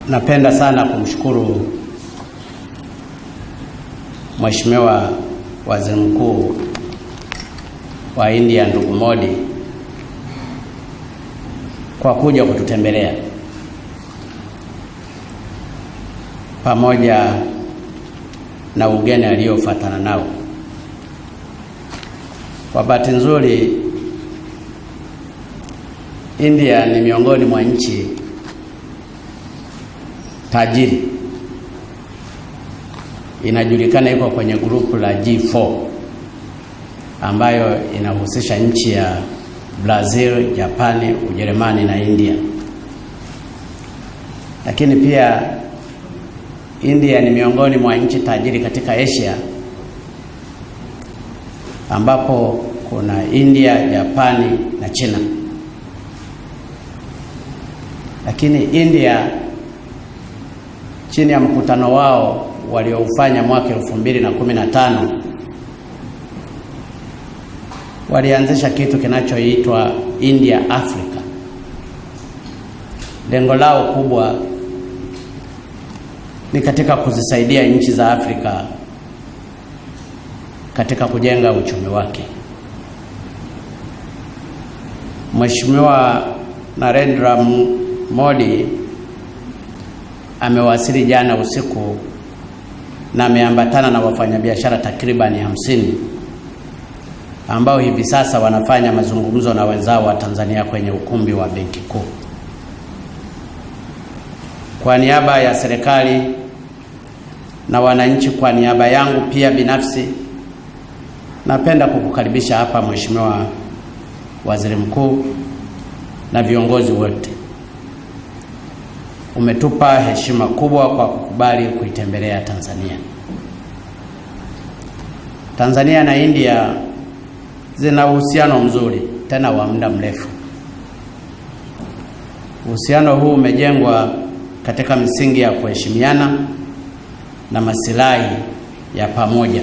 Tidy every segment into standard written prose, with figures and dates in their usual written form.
Napenda sana kumshukuru Mheshimiwa Waziri Mkuu wa India ndugu Modi kwa kuja kututembelea pamoja na ugeni aliofuatana nao. Kwa bahati nzuri, India ni miongoni mwa nchi tajiri. Inajulikana iko kwenye grupu la G4 ambayo inahusisha nchi ya Brazil, Japani, Ujerumani na India. Lakini pia India ni miongoni mwa nchi tajiri katika Asia, ambapo kuna India, Japani na China. Lakini India chini ya mkutano wao walioufanya mwaka 2015 walianzisha kitu kinachoitwa India Africa. Lengo lao kubwa ni katika kuzisaidia nchi za Afrika katika kujenga uchumi wake. Mheshimiwa Narendra Modi amewasili jana usiku na ameambatana na wafanyabiashara takribani 50 ambao hivi sasa wanafanya mazungumzo na wenzao wa Tanzania kwenye ukumbi wa Benki Kuu. Kwa niaba ya serikali na wananchi, kwa niaba yangu pia binafsi, napenda kukukaribisha hapa Mheshimiwa Waziri Mkuu na viongozi wote. Umetupa heshima kubwa kwa kukubali kuitembelea Tanzania. Tanzania na India zina uhusiano mzuri tena wa muda mrefu. Uhusiano huu umejengwa katika misingi ya kuheshimiana na maslahi ya pamoja.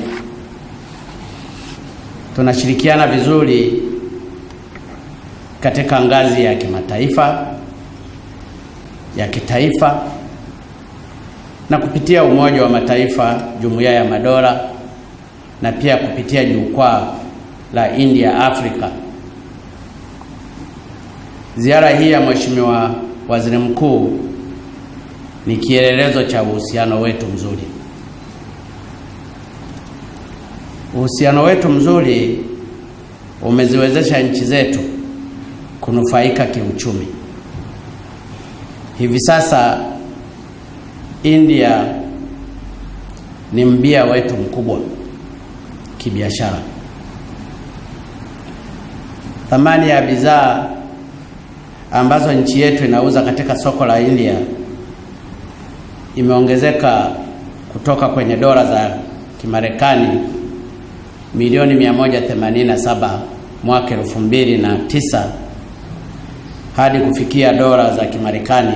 Tunashirikiana vizuri katika ngazi ya kimataifa, ya kitaifa na kupitia Umoja wa Mataifa, Jumuiya ya Madola na pia kupitia jukwaa la India Africa. Ziara hii ya Mheshimiwa Waziri Mkuu ni kielelezo cha uhusiano wetu mzuri. Uhusiano wetu mzuri umeziwezesha nchi zetu kunufaika kiuchumi. Hivi sasa India ni mbia wetu mkubwa kibiashara. Thamani ya bidhaa ambazo nchi yetu inauza katika soko la India imeongezeka kutoka kwenye dola za Kimarekani milioni 187 mwaka 2009 hadi kufikia dola za Kimarekani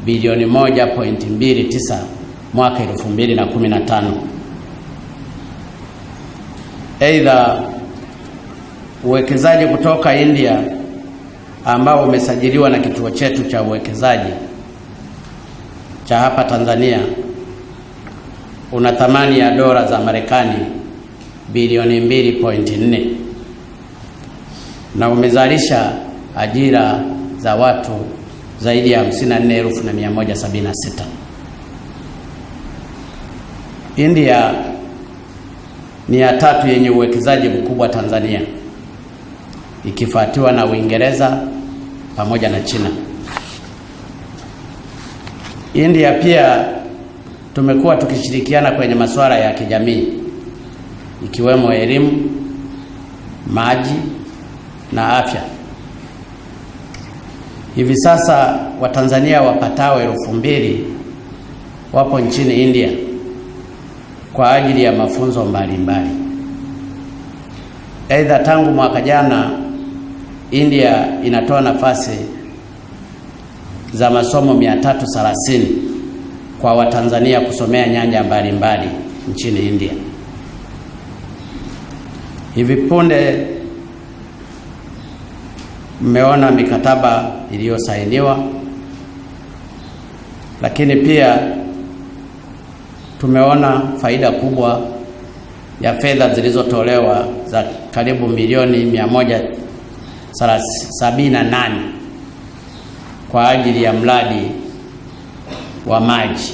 bilioni 1.29 mwaka 2015. Aidha, uwekezaji kutoka India ambao umesajiliwa na kituo chetu cha uwekezaji cha hapa Tanzania una thamani ya dola za Marekani bilioni 2.4 na umezalisha ajira za watu zaidi ya 54,176. India ni ya tatu yenye uwekezaji mkubwa Tanzania, ikifuatiwa na Uingereza pamoja na China. India pia tumekuwa tukishirikiana kwenye masuala ya kijamii ikiwemo elimu, maji na afya. Hivi sasa Watanzania wapatao 2,000 wapo nchini India kwa ajili ya mafunzo mbalimbali. Aidha, tangu mwaka jana India inatoa nafasi za masomo 330 kwa Watanzania kusomea nyanja mbalimbali nchini India. Hivi punde mmeona mikataba iliyosainiwa lakini pia tumeona faida kubwa ya fedha zilizotolewa za karibu milioni 178 kwa ajili ya mradi wa maji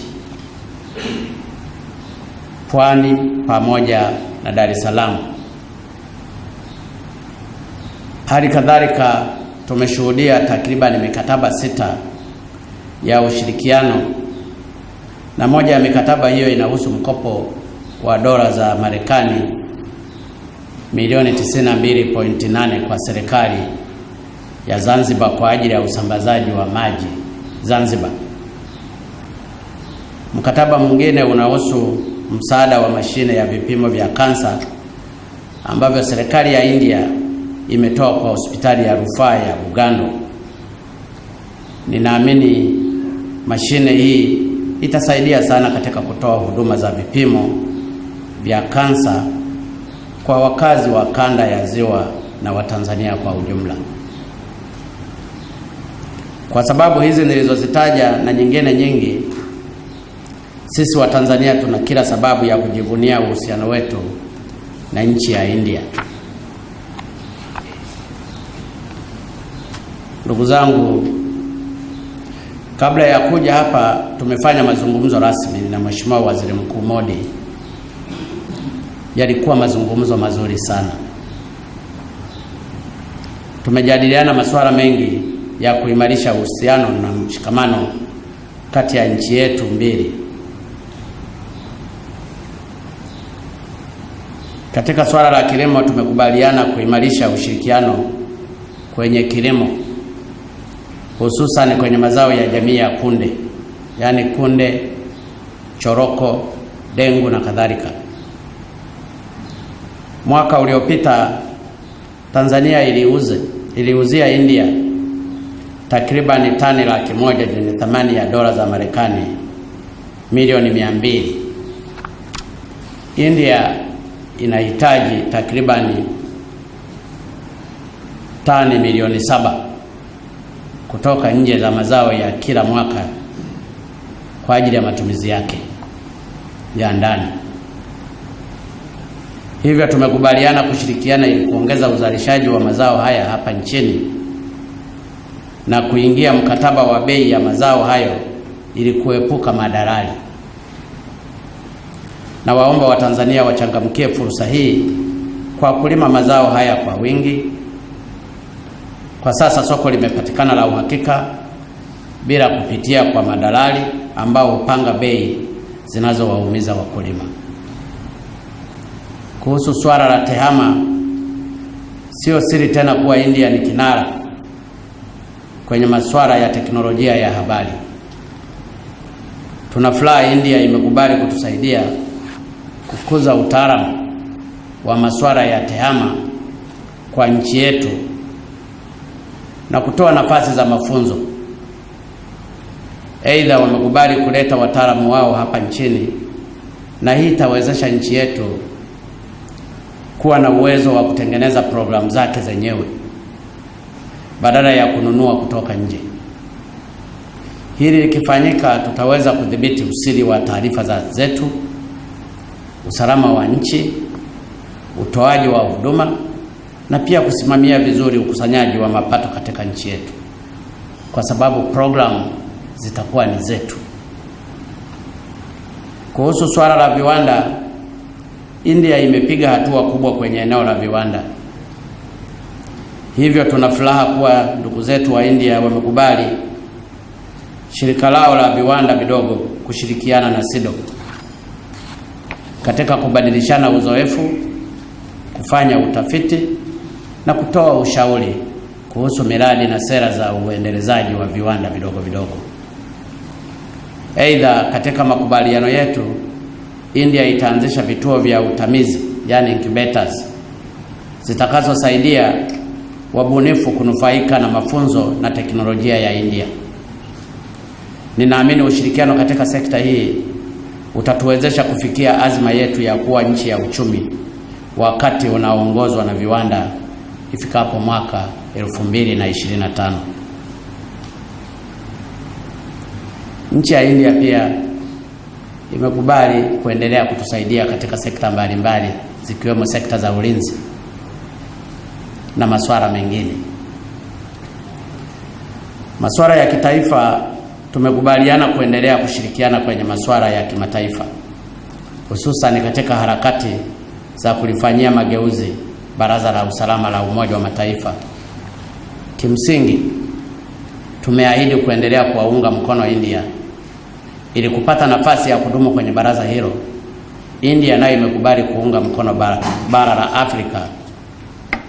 Pwani pamoja na Dar es Salaam. Hali kadhalika tumeshuhudia takriban mikataba 6 ya ushirikiano, na moja ya mikataba hiyo inahusu mkopo wa dola za Marekani milioni 92.8 kwa serikali ya Zanzibar kwa ajili ya usambazaji wa maji Zanzibar. Mkataba mwingine unahusu msaada wa mashine ya vipimo vya kansa ambavyo serikali ya India imetoa kwa hospitali ya rufaa ya Bugando. Ninaamini mashine hii itasaidia sana katika kutoa huduma za vipimo vya kansa kwa wakazi wa kanda ya Ziwa na Watanzania kwa ujumla. Kwa sababu hizi nilizozitaja na nyingine nyingi, sisi wa Tanzania tuna kila sababu ya kujivunia uhusiano wetu na nchi ya India. Ndugu zangu, kabla ya kuja hapa tumefanya mazungumzo rasmi na Mheshimiwa Waziri Mkuu Modi. Yalikuwa mazungumzo mazuri sana. Tumejadiliana masuala mengi ya kuimarisha uhusiano na mshikamano kati ya nchi yetu mbili. Katika swala la kilimo tumekubaliana kuimarisha ushirikiano kwenye kilimo, hususan kwenye mazao ya jamii ya kunde, yaani kunde, choroko, dengu na kadhalika. Mwaka uliopita Tanzania iliuzia India takriban tani 100,000 zenye thamani ya dola za Marekani milioni 200. India inahitaji takribani tani milioni 7 kutoka nje za mazao ya kila mwaka kwa ajili ya matumizi yake ya ndani. Hivyo tumekubaliana kushirikiana ili kuongeza uzalishaji wa mazao haya hapa nchini na kuingia mkataba wa bei ya mazao hayo ili kuepuka madalali. Na waomba Watanzania wachangamkie fursa hii kwa kulima mazao haya kwa wingi. Kwa sasa soko limepatikana la uhakika bila kupitia kwa madalali ambao hupanga bei zinazowaumiza wakulima. Kuhusu swala la tehama, sio siri tena kuwa India ni kinara kwenye masuala ya teknolojia ya habari. Tunafurahi India imekubali kutusaidia kukuza utaalamu wa masuala ya tehama kwa nchi yetu na kutoa nafasi za mafunzo. Aidha, wamekubali kuleta wataalamu wao hapa nchini, na hii itawezesha nchi yetu kuwa na uwezo wa kutengeneza programu zake zenyewe badala ya kununua kutoka nje. Hili likifanyika, tutaweza kudhibiti usiri wa taarifa zetu, usalama wa nchi, utoaji wa huduma na pia kusimamia vizuri ukusanyaji wa mapato katika nchi yetu, kwa sababu programu zitakuwa ni zetu. Kuhusu swala la viwanda, India imepiga hatua kubwa kwenye eneo la viwanda. Hivyo tuna furaha kuwa ndugu zetu wa India wamekubali shirika lao la viwanda vidogo kushirikiana na SIDO katika kubadilishana uzoefu, kufanya utafiti na kutoa ushauri kuhusu miradi na sera za uendelezaji wa viwanda vidogo vidogo. Aidha, katika makubaliano yetu, India itaanzisha vituo vya utamizi, yani incubators, zitakazosaidia wabunifu kunufaika na mafunzo na teknolojia ya India. Ninaamini ushirikiano katika sekta hii utatuwezesha kufikia azma yetu ya kuwa nchi ya uchumi wakati unaoongozwa na viwanda ifikapo mwaka 2025. Nchi ya India pia imekubali kuendelea kutusaidia katika sekta mbalimbali zikiwemo sekta za ulinzi na masuala mengine. Masuala ya kitaifa, tumekubaliana kuendelea kushirikiana kwenye masuala ya kimataifa, hususan katika harakati za kulifanyia mageuzi Baraza la Usalama la Umoja wa Mataifa. Kimsingi, tumeahidi kuendelea kuwaunga mkono India ili kupata nafasi ya kudumu kwenye baraza hilo. India nayo imekubali kuunga mkono bara la Afrika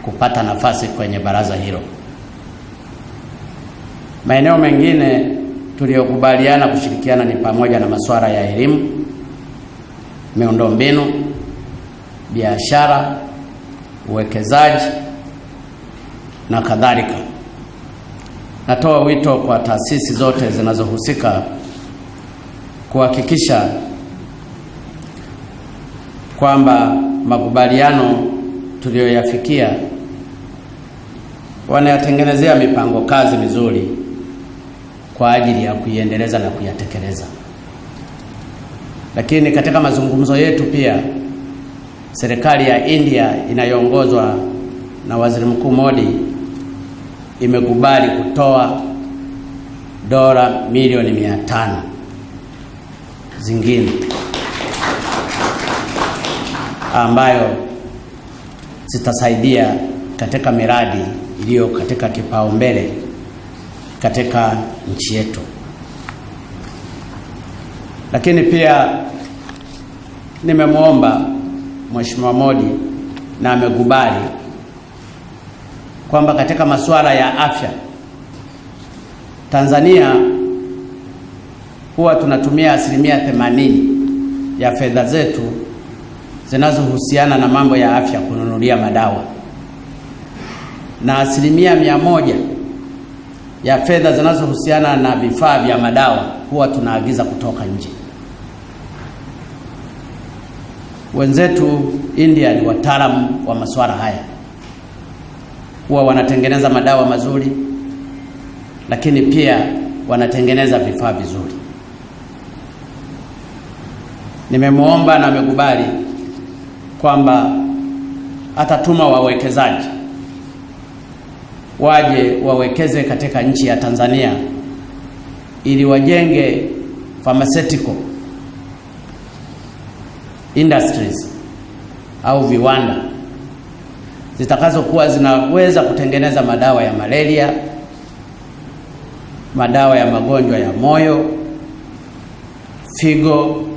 kupata nafasi kwenye baraza hilo. Maeneo mengine tuliyokubaliana kushirikiana ni pamoja na masuala ya elimu, miundombinu, biashara, uwekezaji na kadhalika. Natoa wito kwa taasisi zote zinazohusika kuhakikisha kwamba makubaliano tuliyoyafikia wanayatengenezea mipango kazi mizuri kwa ajili ya kuiendeleza na kuyatekeleza. Lakini katika mazungumzo yetu pia, serikali ya India inayoongozwa na Waziri Mkuu Modi imekubali kutoa dola milioni 500 zingine ambayo zitasaidia katika miradi iliyo katika kipaumbele katika nchi yetu. Lakini pia nimemwomba Mheshimiwa Modi na amekubali kwamba katika masuala ya afya, Tanzania huwa tunatumia 80% ya fedha zetu zinazohusiana na mambo ya afya kununulia madawa, na 100% ya fedha zinazohusiana na vifaa vya madawa huwa tunaagiza kutoka nje. Wenzetu India ni wataalamu wa masuala haya, huwa wanatengeneza madawa mazuri, lakini pia wanatengeneza vifaa vizuri. Nimemwomba na amekubali kwamba atatuma wawekezaji waje wawekeze katika nchi ya Tanzania ili wajenge pharmaceutical industries au viwanda zitakazokuwa zinaweza kutengeneza madawa ya malaria, madawa ya magonjwa ya moyo, figo,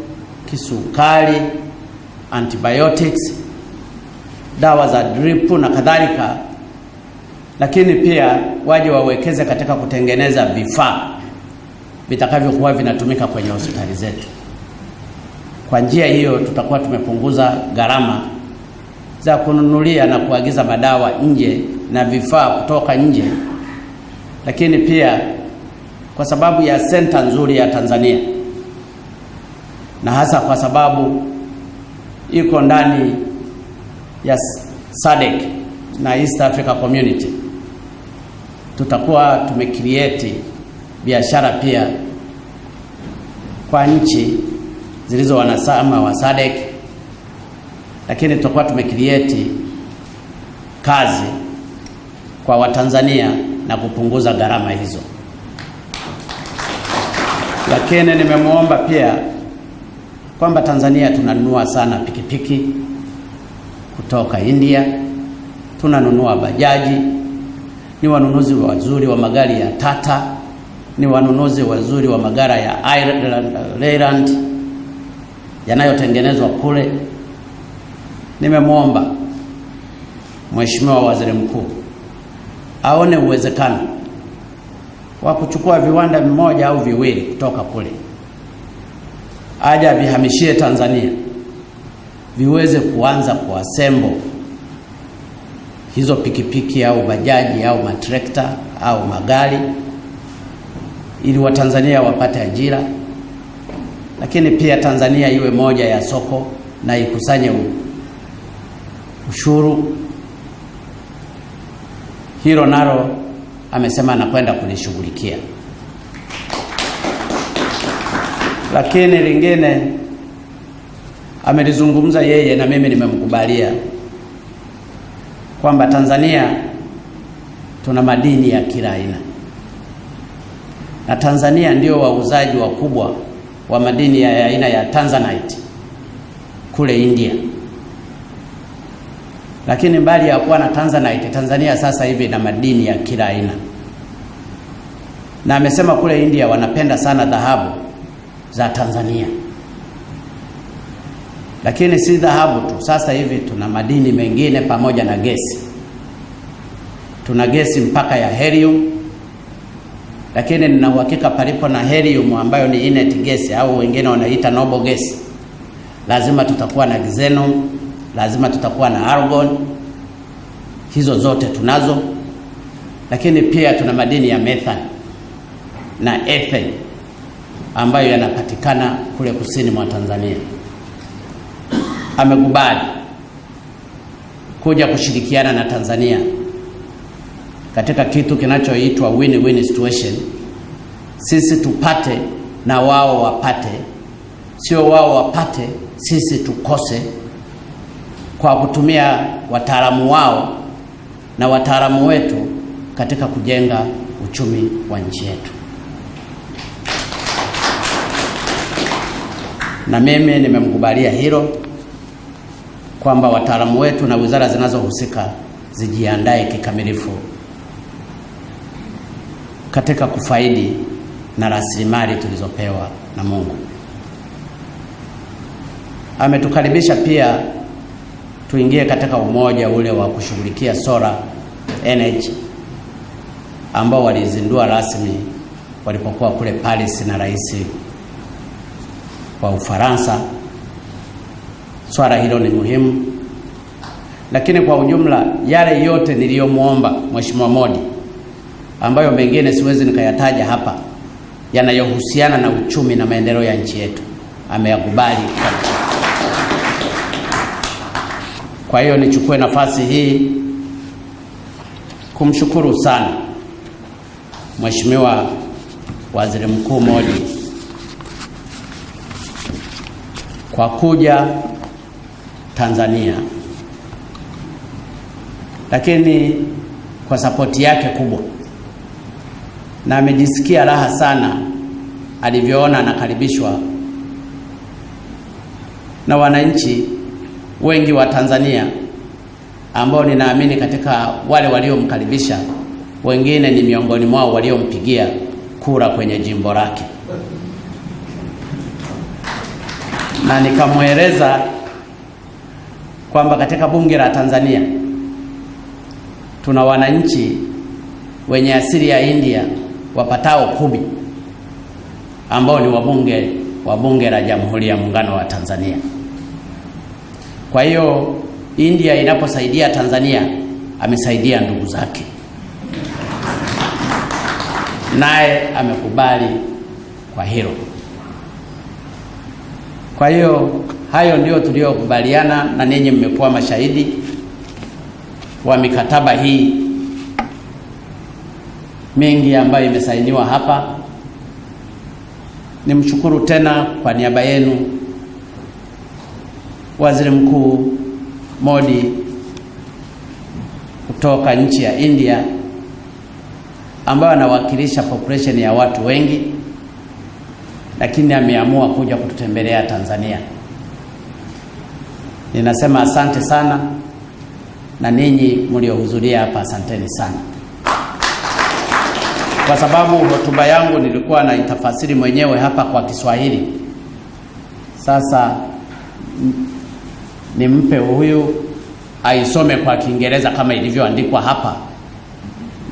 kisukari, antibiotics, dawa za drip na kadhalika. Lakini pia waje wawekeze katika kutengeneza vifaa vitakavyokuwa vinatumika kwenye hospitali zetu. Kwa njia hiyo tutakuwa tumepunguza gharama za kununulia na kuagiza madawa nje na vifaa kutoka nje. Lakini pia kwa sababu ya senta nzuri ya Tanzania, na hasa kwa sababu iko ndani ya SADC na East Africa Community, tutakuwa tumecreate biashara pia kwa nchi zilizo wanachama wa SADC, lakini tutakuwa tumecreate kazi kwa Watanzania na kupunguza gharama hizo. Lakini nimemwomba pia kwamba Tanzania tunanunua sana pikipiki kutoka India, tunanunua bajaji, ni wanunuzi wazuri wa magari ya Tata, ni wanunuzi wazuri wa magari ya Leyland yanayotengenezwa kule. Nimemwomba Mheshimiwa Waziri Mkuu aone uwezekano wa kuchukua viwanda mmoja au viwili kutoka kule, aje vihamishie Tanzania viweze kuanza kuassemble hizo pikipiki au bajaji au matrekta au magari, ili Watanzania wapate ajira, lakini pia Tanzania iwe moja ya soko na ikusanye ushuru. Hilo nalo amesema anakwenda kulishughulikia. Lakini lingine amelizungumza yeye na mimi nimemkubalia kwamba Tanzania tuna madini ya kila aina, na Tanzania ndio wauzaji wakubwa wa madini ya aina ya Tanzanite kule India. Lakini mbali ya kuwa na Tanzanite, Tanzania sasa hivi na madini ya kila aina, na amesema kule India wanapenda sana dhahabu za Tanzania. Lakini si dhahabu tu, sasa hivi tuna madini mengine pamoja na gesi. Tuna gesi mpaka ya helium, lakini nina uhakika palipo na helium ambayo ni inert gas au wengine wanaita noble gas, lazima tutakuwa na xenon, lazima tutakuwa na argon. Hizo zote tunazo. Lakini pia tuna madini ya methane na ethane ambayo yanapatikana kule kusini mwa Tanzania. Amekubali kuja kushirikiana na Tanzania katika kitu kinachoitwa win-win situation. Sisi tupate na wao wapate, sio wao wapate sisi tukose, kwa kutumia wataalamu wao na wataalamu wetu katika kujenga uchumi wa nchi yetu. Na mimi nimemkubalia hilo, kwamba wataalamu wetu na wizara zinazohusika zijiandae kikamilifu katika kufaidi na rasilimali tulizopewa na Mungu. Ametukaribisha pia tuingie katika umoja ule wa kushughulikia solar energy ambao walizindua rasmi walipokuwa kule Paris na rais wa Ufaransa. Swala hilo ni muhimu, lakini kwa ujumla yale yote niliyomuomba Mheshimiwa Modi, ambayo mengine siwezi nikayataja hapa, yanayohusiana na uchumi na maendeleo ya nchi yetu, ameyakubali. Kwa hiyo nichukue nafasi hii kumshukuru sana Mheshimiwa Waziri Mkuu Modi kwa kuja Tanzania, lakini kwa sapoti yake kubwa, na amejisikia raha sana alivyoona anakaribishwa na wananchi wengi wa Tanzania, ambao ninaamini katika wale waliomkaribisha wengine ni miongoni mwao waliompigia kura kwenye jimbo lake. Na nikamweleza kwamba katika bunge la Tanzania tuna wananchi wenye asili ya India wapatao 10 ambao ni wa bunge la Jamhuri ya Muungano wa Tanzania. Kwa hiyo India inaposaidia Tanzania, amesaidia ndugu zake, naye amekubali kwa hilo. Kwa hiyo hayo ndio tuliyokubaliana, na ninyi mmekuwa mashahidi wa mikataba hii mingi ambayo imesainiwa hapa. Nimshukuru tena kwa niaba yenu Waziri Mkuu Modi kutoka nchi ya India, ambayo anawakilisha population ya watu wengi, lakini ameamua kuja kututembelea Tanzania. Ninasema asante sana, na ninyi mliohudhuria hapa asanteni sana, kwa sababu hotuba yangu nilikuwa na itafasiri mwenyewe hapa kwa Kiswahili. Sasa nimpe huyu aisome kwa Kiingereza kama ilivyoandikwa hapa.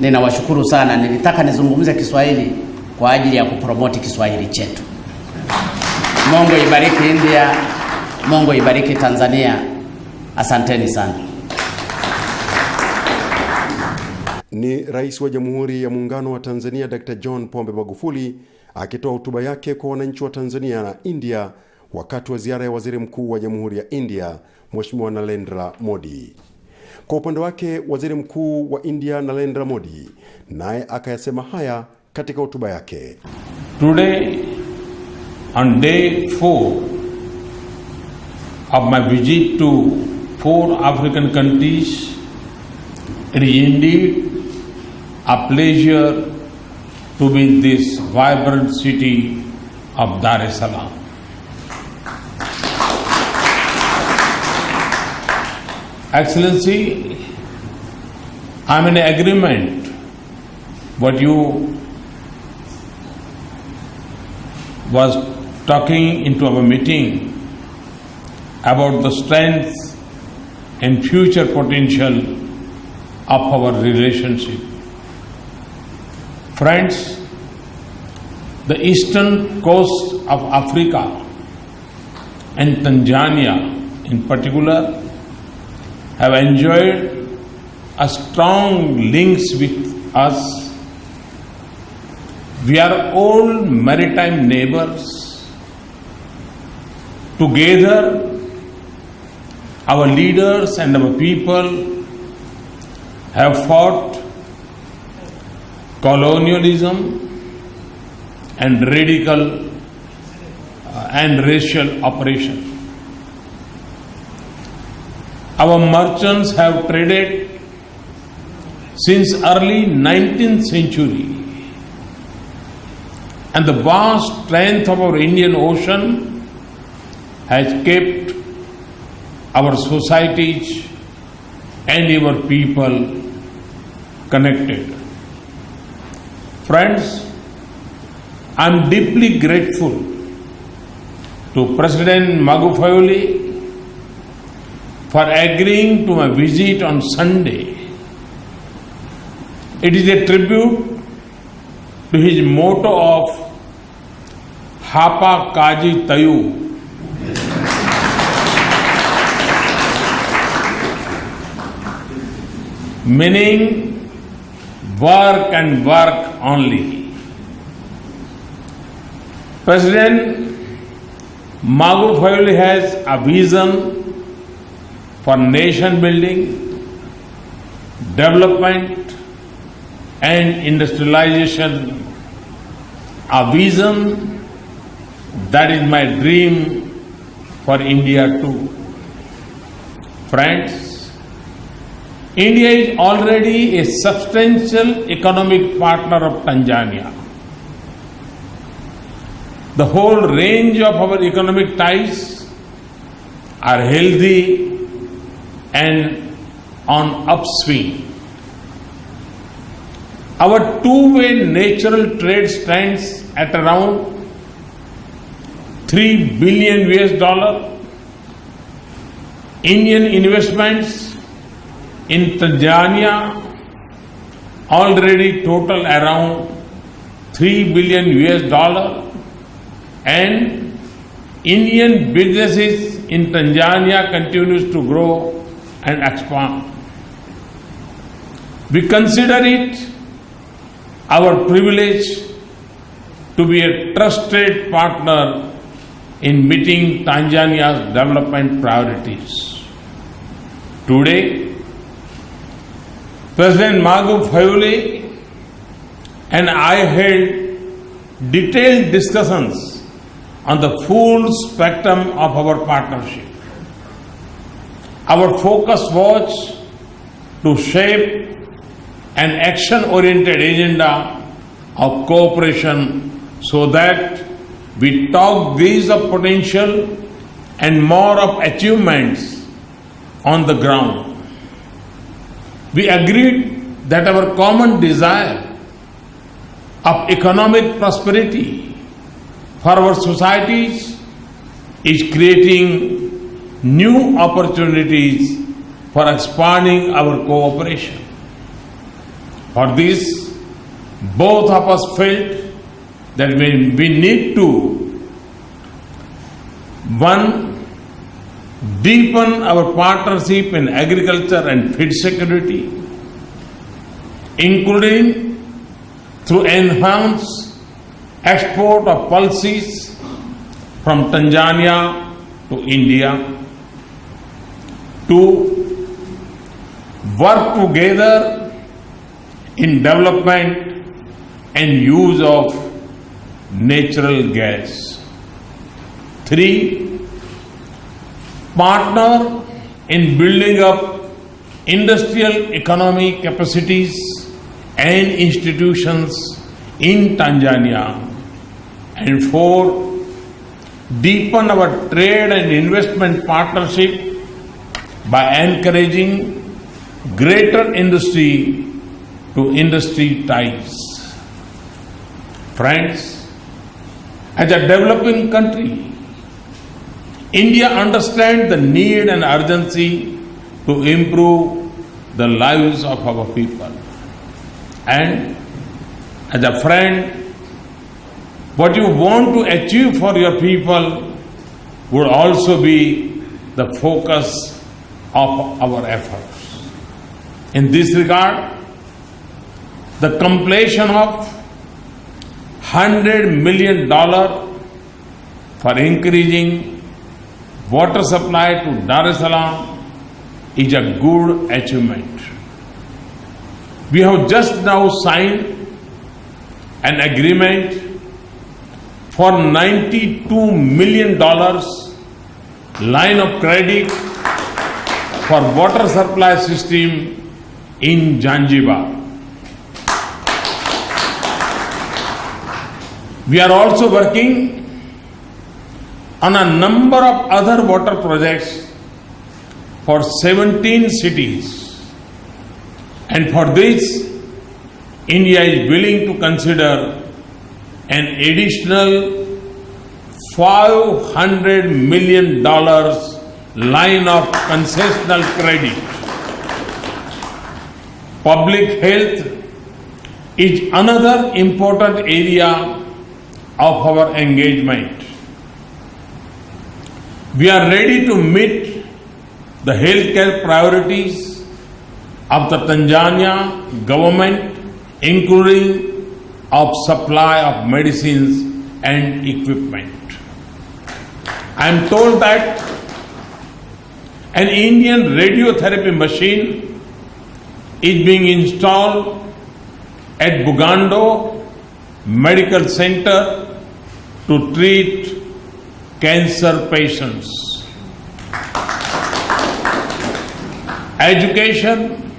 Ninawashukuru sana. Nilitaka nizungumze Kiswahili kwa ajili ya kupromoti Kiswahili chetu. Mungu ibariki India, Mungu ibariki Tanzania. Asanteni sana. Ni Rais wa Jamhuri ya Muungano wa Tanzania Dr. John Pombe Magufuli akitoa hotuba yake kwa wananchi wa Tanzania na India wakati wa ziara ya Waziri Mkuu wa Jamhuri ya India Mheshimiwa Narendra Modi. Kwa upande wake Waziri Mkuu wa India Narendra Modi naye akayasema haya katika hotuba yake. Today on day 4 of my visit to 4 African countries, it is indeed a pleasure to be in this vibrant city of Dar es Salaam. Excellency, I am in agreement what you was talking into our meeting about the strength and future potential of our relationship. Friends, the eastern coast of Africa and Tanzania in particular have enjoyed a strong links with us. We are all maritime neighbors. Together, our leaders and our people have fought colonialism and radical and racial oppression. Our merchants have traded since early 19th century, and the vast strength of our Indian Ocean has kept our societies and our people connected. Friends, I am deeply grateful to President Magufuli for agreeing to my visit on Sunday. It is a tribute to his motto of Hapa Kaji Tayu, meaning work and work only. President Magufuli has a vision for nation building, development and industrialization, a vision that is my dream for India too. Friends, India is already a substantial economic partner of Tanzania. The whole range of our economic ties are healthy and on upswing. Our two-way natural trade stands at around $3 billion. Indian investments in Tanzania already total around $3 billion, and Indian businesses in Tanzania continues to grow and expand. We consider it our privilege to be a trusted partner in meeting Tanzania's development priorities. Today, President Magufuli and I held detailed discussions on the full spectrum of our partnership. Our focus was to shape an action-oriented agenda of cooperation so that we talk these of potential and more of achievements on the ground. We agreed that our common desire of economic prosperity for our societies is creating new opportunities for expanding our cooperation. For this, both of us felt that we need to, one, deepen our partnership in agriculture and food security, including through enhanced export of pulses from Tanzania to India. Two, work together in development and use of natural gas. 3, partner in building up industrial economy capacities and institutions in Tanzania. And 4, deepen our trade and investment partnership by encouraging greater industry to industry ties. Friends, as a developing country, India understands the need and urgency to improve the lives of our people. And as a friend, what you want to achieve for your people would also be the focus of our efforts. In this regard, the completion of $100 million for increasing water supply to Dar es Salaam is a good achievement. We have just now signed an agreement for $92 million line of credit for water supply system in Zanzibar. We are also working on a number of other water projects for 17 cities. And for this, India is willing to consider an additional $500 million line of concessional credit. Public health is another important area of our engagement. We are ready to meet the healthcare priorities of the Tanzania government, including of supply of medicines and equipment. I am told that an Indian radiotherapy machine is being installed at Bugando Medical Center to treat cancer patients. Education,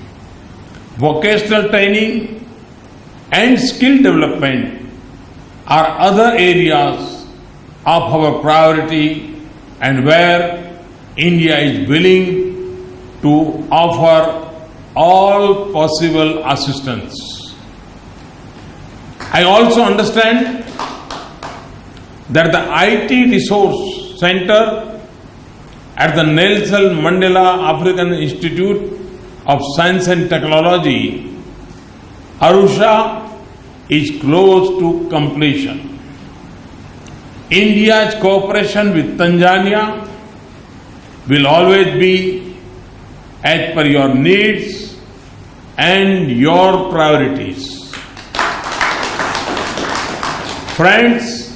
vocational training, and skill development are other areas of our priority and where India is willing to offer all possible assistance. I also understand that the IT Resource Center at the Nelson Mandela African Institute of Science and Technology, Arusha, is close to completion. India's cooperation with Tanzania will always be as per your needs and your priorities. Friends,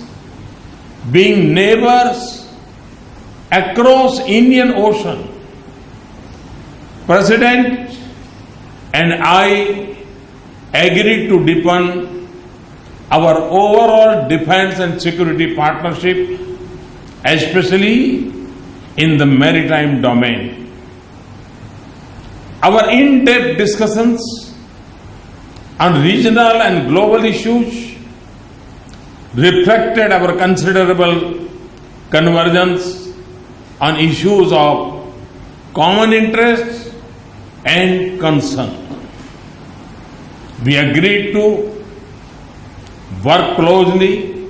being neighbors across Indian Ocean, President and I agreed to deepen our overall defense and security partnership, especially in the maritime domain. Our in-depth discussions on regional and global issues reflected our considerable convergence on issues of common interest and concern. We agreed to work closely,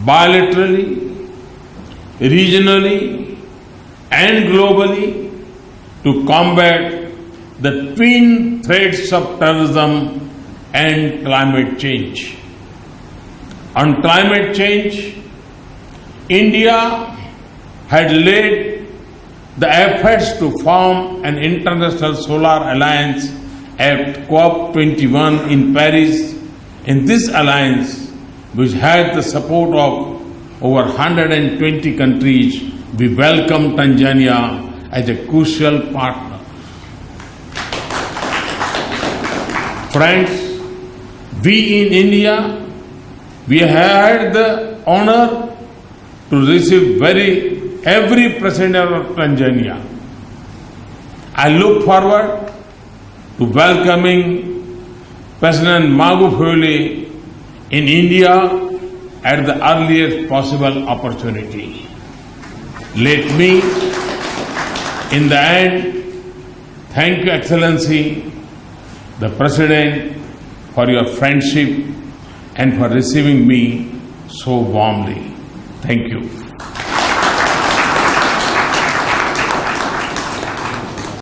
bilaterally, regionally, and globally to combat the twin threats of terrorism and climate change. On climate change, India had led the efforts to form an international solar alliance at COP21 in Paris. In this alliance, which had the support of over 120 countries, we welcome Tanzania as a crucial partner. Friends, we in India, we had the honor to receive every president of Tanzania. I look forward to welcoming President Magufuli in India at the earliest possible opportunity. Let me, in the end, thank you, Excellency, the President, for your friendship and for receiving me so warmly. Thank you.